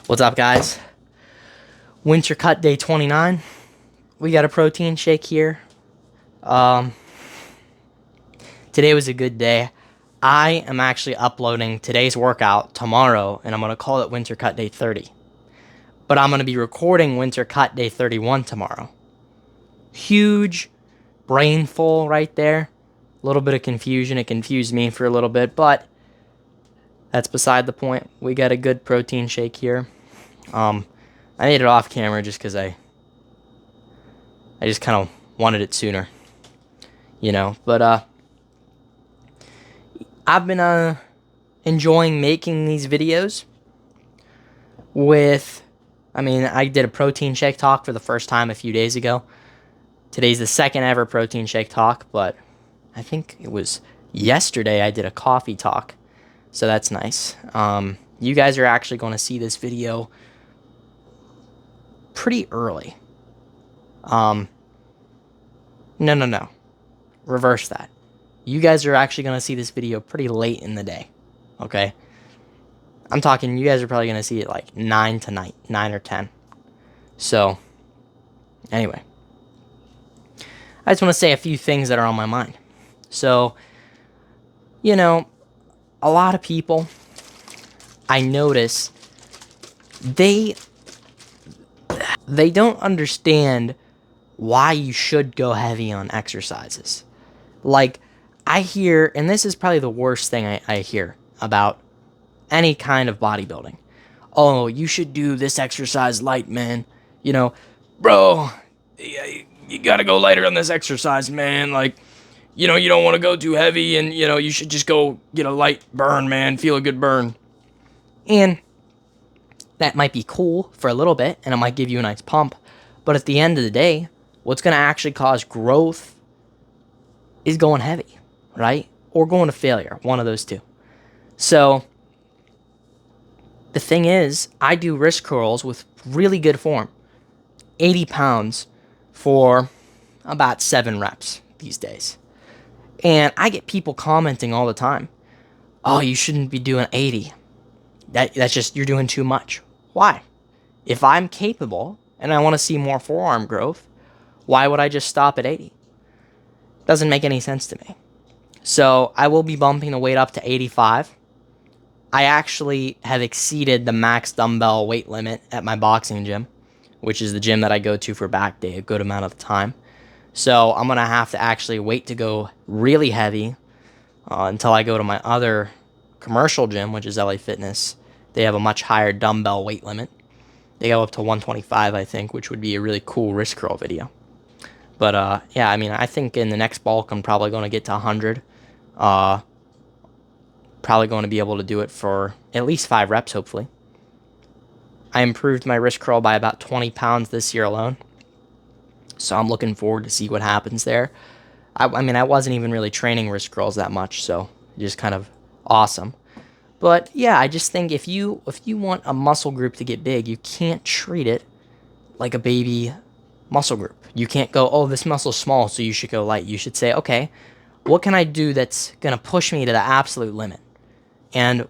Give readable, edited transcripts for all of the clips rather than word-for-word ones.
What's up, guys? Winter cut day 29. We got a protein shake here. Um, Today was a good day. I am actually uploading today's workout tomorrow, and I'm going to call it winter cut day 30. But I'm going to be recording winter cut day 31 tomorrow. Huge brain full right there. A little bit of confusion. It confused me for a little bit, but that's beside the point. We got a good protein shake here. I made it off camera just because I just kind of wanted it sooner, But I've been enjoying making these videos I did a protein shake talk for the first time a few days ago. Today's the second ever protein shake talk, but I think it was yesterday I did a coffee talk, so that's nice. You guys are actually going to see this video pretty early. No. Reverse that. You guys are actually going to see this video pretty late in the day, okay? I'm talking, you guys are probably going to see it like 9 tonight, 9 or 10. So, anyway. I just want to say a few things that are on my mind. So, a lot of people, I notice, they don't understand why you should go heavy on exercises. Like, I hear, and this is probably the worst thing I hear about any kind of bodybuilding. Oh, you should do this exercise light, man. Bro, you gotta go lighter on this exercise, man. Like, you don't want to go too heavy, and, you should just go get a light burn, man. Feel a good burn. And that might be cool for a little bit, and it might give you a nice pump. But at the end of the day, what's going to actually cause growth is going heavy, right? Or going to failure, one of those two. So the thing is, I do wrist curls with really good form. 80 pounds for about 7 reps these days. And I get people commenting all the time, oh, you shouldn't be doing 80. That's just, you're doing too much. Why? If I'm capable and I want to see more forearm growth, why would I just stop at 80? Doesn't make any sense to me. So I will be bumping the weight up to 85. I actually have exceeded the max dumbbell weight limit at my boxing gym, which is the gym that I go to for back day a good amount of the time. So I'm going to have to actually wait to go really heavy until I go to my other commercial gym, which is LA Fitness. They have a much higher dumbbell weight limit. They go up to 125, I think, which would be a really cool wrist curl video. But, I think in the next bulk, I'm probably going to get to 100. Probably going to be able to do it for at least 5 reps, hopefully. I improved my wrist curl by about 20 pounds this year alone. So I'm looking forward to see what happens there. I wasn't even really training wrist curls that much, so just kind of awesome. But yeah, I just think if you want a muscle group to get big, you can't treat it like a baby muscle group. You can't go, oh, this muscle's small, so you should go light. You should say, okay, what can I do that's going to push me to the absolute limit and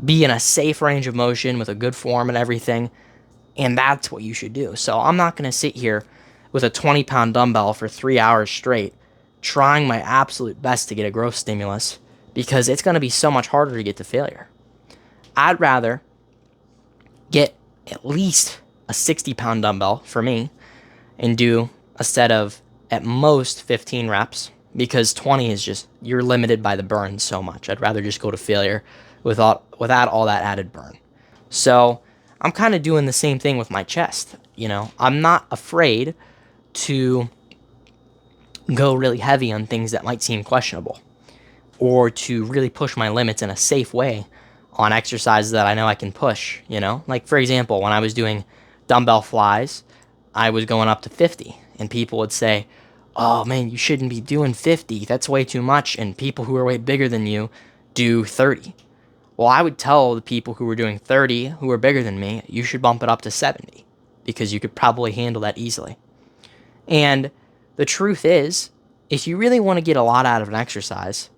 be in a safe range of motion with a good form and everything, and that's what you should do. So I'm not going to sit here with a 20-pound dumbbell for 3 hours straight trying my absolute best to get a growth stimulus, because it's going to be so much harder to get to failure. I'd rather get at least a 60-pound dumbbell for me and do a set of at most 15 reps, because 20 is just, you're limited by the burn so much. I'd rather just go to failure without all that added burn. So I'm kind of doing the same thing with my chest. I'm not afraid to go really heavy on things that might seem questionable, or to really push my limits in a safe way on exercises that I know I can push, Like, for example, when I was doing dumbbell flies, I was going up to 50, and people would say, oh, man, you shouldn't be doing 50. That's way too much, and people who are way bigger than you do 30. Well, I would tell the people who were doing 30, who were bigger than me, you should bump it up to 70, because you could probably handle that easily. And the truth is, if you really want to get a lot out of an exercise,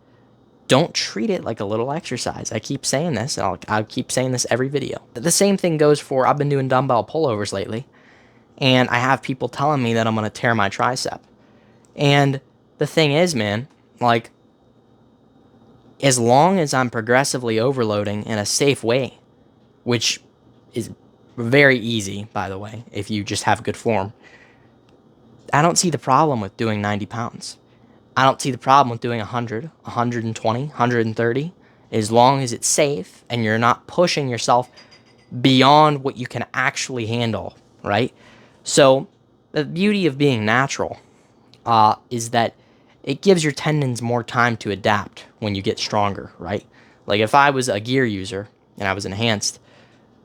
don't treat it like a little exercise. I keep saying this, and I'll keep saying this every video. The same thing goes for, I've been doing dumbbell pullovers lately, and I have people telling me that I'm going to tear my tricep. And the thing is, man, like, as long as I'm progressively overloading in a safe way, which is very easy, by the way, if you just have good form, I don't see the problem with doing 90 pounds. I don't see the problem with doing 100, 120, 130, as long as it's safe and you're not pushing yourself beyond what you can actually handle, right? So the beauty of being natural is that it gives your tendons more time to adapt when you get stronger, right? Like if I was a gear user and I was enhanced,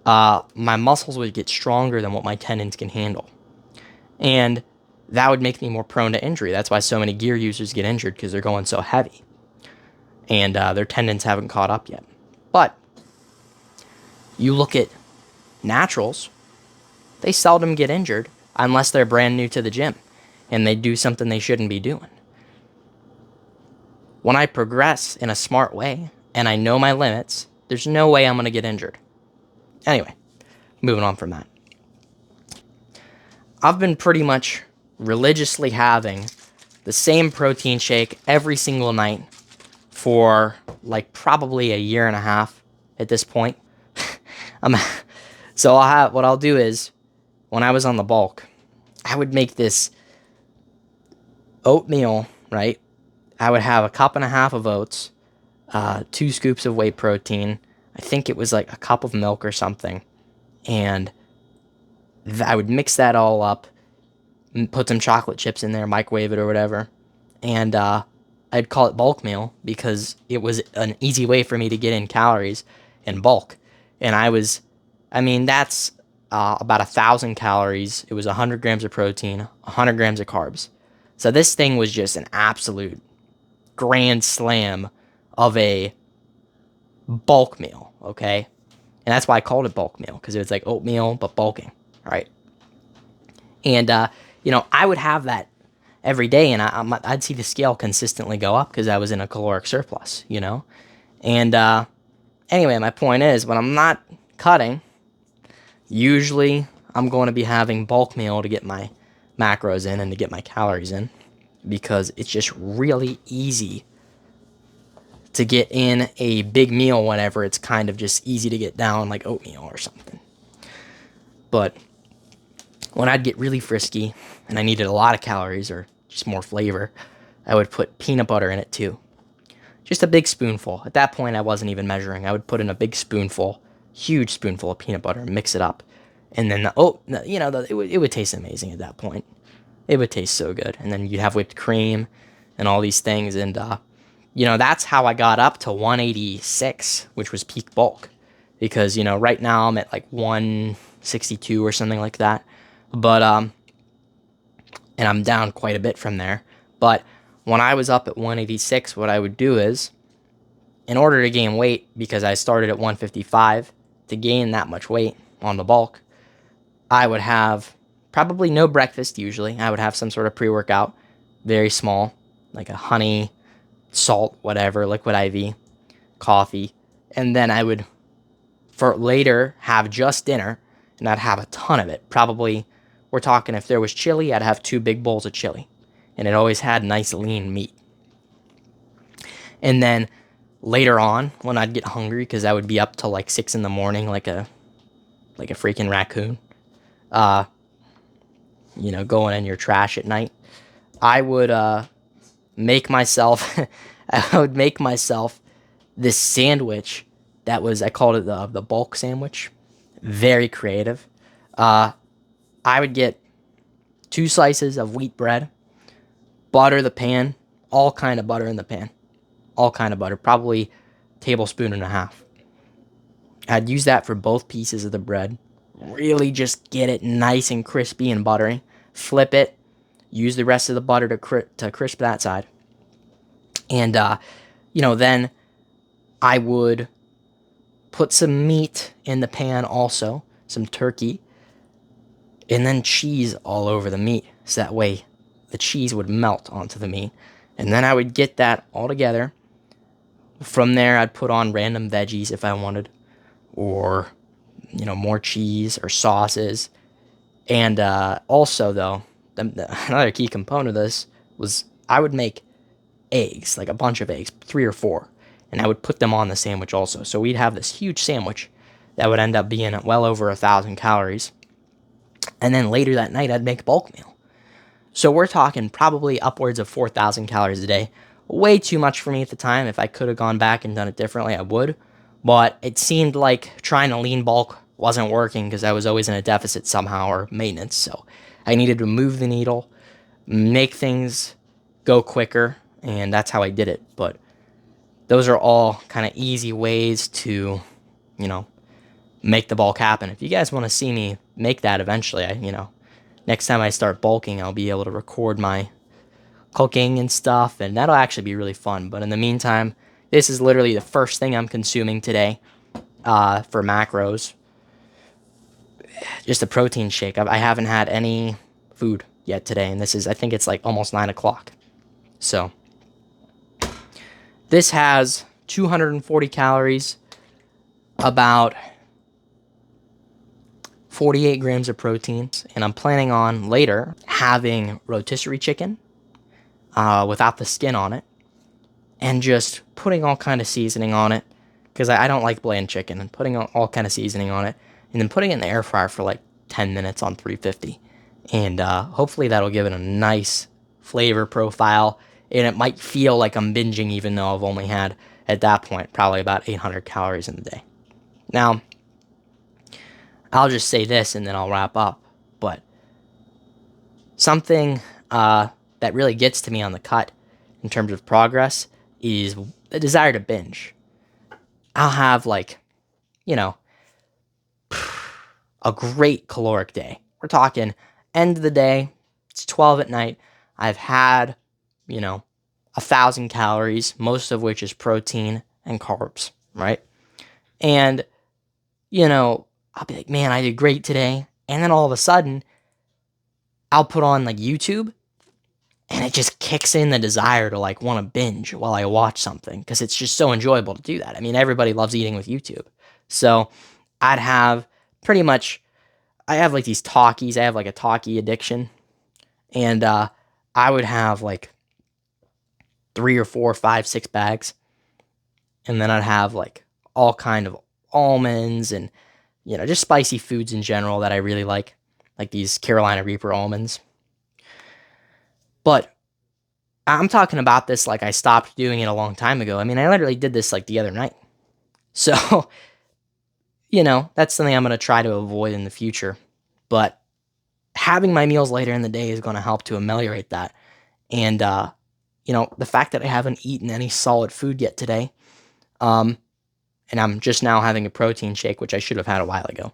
my muscles would get stronger than what my tendons can handle. And that would make me more prone to injury. That's why so many gear users get injured, because they're going so heavy and their tendons haven't caught up yet. But you look at naturals, they seldom get injured unless they're brand new to the gym and they do something they shouldn't be doing. When I progress in a smart way and I know my limits, there's no way I'm going to get injured. Anyway, moving on from that. I've been pretty much religiously having the same protein shake every single night for like probably a year and a half at this point. So what I'll do is, when I was on the bulk, I would make this oatmeal, right? I would have a cup and a half of oats, 2 scoops of whey protein. I think it was like a cup of milk or something. And I would mix that all up, put some chocolate chips in there, microwave it or whatever. And I'd call it bulk meal because it was an easy way for me to get in calories in bulk. And that's about 1,000 calories. It was 100 grams of protein, 100 grams of carbs. So this thing was just an absolute grand slam of a bulk meal, okay? And that's why I called it bulk meal, because it was like oatmeal, but bulking, right? And, I would have that every day, and I'd see the scale consistently go up because I was in a caloric surplus, And anyway, my point is, when I'm not cutting, usually I'm going to be having bulk meal to get my macros in and to get my calories in, because it's just really easy to get in a big meal whenever it's kind of just easy to get down, like oatmeal or something. But when I'd get really frisky and I needed a lot of calories or just more flavor, I would put peanut butter in it too. Just a big spoonful. At that point, I wasn't even measuring. I would put in a big spoonful, huge spoonful of peanut butter and mix it up. And then, it would taste amazing at that point. It would taste so good. And then you'd have whipped cream and all these things. And, that's how I got up to 186, which was peak bulk. Because, right now I'm at like 162 or something like that. But, and I'm down quite a bit from there. But when I was up at 186, what I would do is, in order to gain weight, because I started at 155, to gain that much weight on the bulk, I would have probably no breakfast usually. I would have some sort of pre-workout, very small, like a honey, salt, whatever, liquid IV, coffee. And then I would, for later, have just dinner, and I'd have a ton of it. Probably, we're talking, if there was chili, I'd have 2 big bowls of chili. And it always had nice lean meat. And then later on, when I'd get hungry, because I would be up till like 6 in the morning, like a freaking raccoon, going in your trash at night, I would make myself this sandwich that was, I called it the bulk sandwich. Very creative. I would get 2 slices of wheat bread, butter the pan, all kind of butter in the pan, all kind of butter, probably a tablespoon and a half. I'd use that for both pieces of the bread. Really just get it nice and crispy and buttery. Flip it. Use the rest of the butter to crisp that side. And, then I would put some meat in the pan also, some turkey, and then cheese all over the meat. So that way the cheese would melt onto the meat. And then I would get that all together, From there, I'd put on random veggies if I wanted, or more cheese or sauces. And also, though, another key component of this was I would make eggs, like a bunch of eggs, 3 or 4, and I would put them on the sandwich also. So we'd have this huge sandwich that would end up being well over 1,000 calories. And then later that night, I'd make a bulk meal. So we're talking probably upwards of 4,000 calories a day. Way too much for me at the time. If I could have gone back and done it differently, I would. But it seemed like trying to lean bulk wasn't working because I was always in a deficit somehow or maintenance. So I needed to move the needle, make things go quicker, and that's how I did it. But those are all kind of easy ways to, you know, make the bulk happen. If you guys want to see me make that eventually, next time I start bulking, I'll be able to record my cooking and stuff, and that'll actually be really fun. But in the meantime, this is literally the first thing I'm consuming today for macros. Just a protein shake. I haven't had any food yet today, and I think it's like almost 9 o'clock. So this has 240 calories, about 48 grams of protein, and I'm planning on later having rotisserie chicken without the skin on it, and just putting all kind of seasoning on it, because I don't like bland chicken, and putting all kind of seasoning on it, and then putting it in the air fryer for like 10 minutes on 350, and hopefully that'll give it a nice flavor profile, and it might feel like I'm binging even though I've only had, at that point, probably about 800 calories in the day. Now, I'll just say this and then I'll wrap up, but something that really gets to me on the cut in terms of progress is the desire to binge. I'll have a great caloric day. We're talking end of the day, it's 12 at night. I've had, 1,000 calories, most of which is protein and carbs, right? And, I'll be like, man, I did great today. And then all of a sudden, I'll put on like YouTube, and it just kicks in the desire to like want to binge while I watch something, because it's just so enjoyable to do that. I mean, everybody loves eating with YouTube. So I'd have pretty much, I have like these talkies. I have like a talkie addiction. And I would have like 3 or 4, 5, 6 bags. And then I'd have like all kind of almonds and, just spicy foods in general that I really like these Carolina Reaper almonds. But I'm talking about this like I stopped doing it a long time ago. I mean, I literally did this like the other night. So, that's something I'm going to try to avoid in the future. But having my meals later in the day is going to help to ameliorate that. And, the fact that I haven't eaten any solid food yet today, and I'm just now having a protein shake, which I should have had a while ago,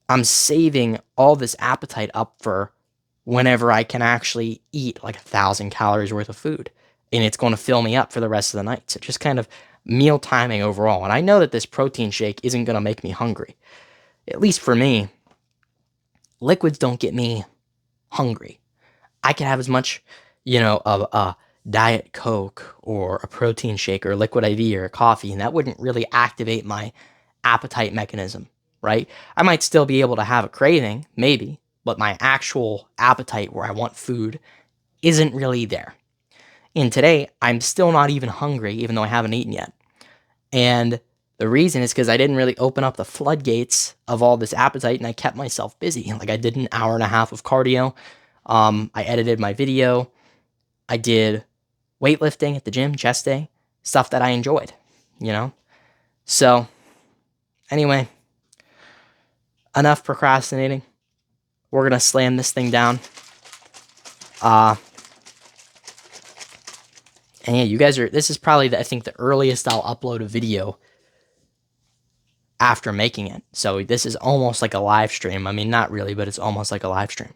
I'm saving all this appetite up for whenever I can actually eat like 1,000 calories worth of food. And it's going to fill me up for the rest of the night. So just kind of meal timing overall. And I know that this protein shake isn't going to make me hungry. At least for me, liquids don't get me hungry. I can have as much, of a Diet Coke or a protein shake or liquid IV or coffee, and that wouldn't really activate my appetite mechanism, right? I might still be able to have a craving, maybe, but my actual appetite where I want food isn't really there. And today, I'm still not even hungry, even though I haven't eaten yet. And the reason is because I didn't really open up the floodgates of all this appetite, and I kept myself busy. Like, I did an hour and a half of cardio. I edited my video. I did weightlifting at the gym, chest day, stuff that I enjoyed, So, anyway, enough procrastinating. We're going to slam this thing down. And yeah, this is probably, I think, the earliest I'll upload a video after making it. So this is almost like a live stream. I mean, not really, but it's almost like a live stream.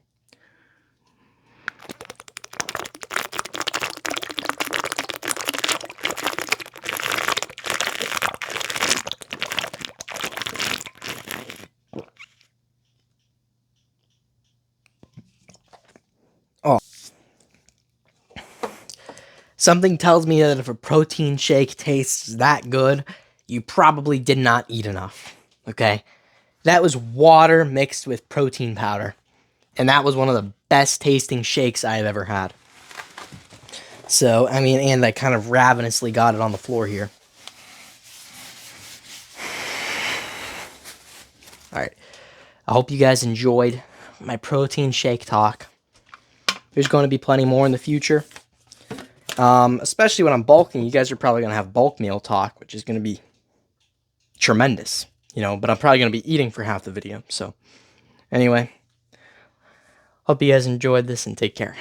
Something tells me that if a protein shake tastes that good, you probably did not eat enough, okay? That was water mixed with protein powder, and that was one of the best tasting shakes I've ever had. So, I mean, and I kind of ravenously got it on the floor here. All right. I hope you guys enjoyed my protein shake talk. There's going to be plenty more in the future. Especially when I'm bulking, you guys are probably going to have bulk meal talk, which is going to be tremendous, you know, but I'm probably going to be eating for half the video. So, anyway, hope you guys enjoyed this and take care.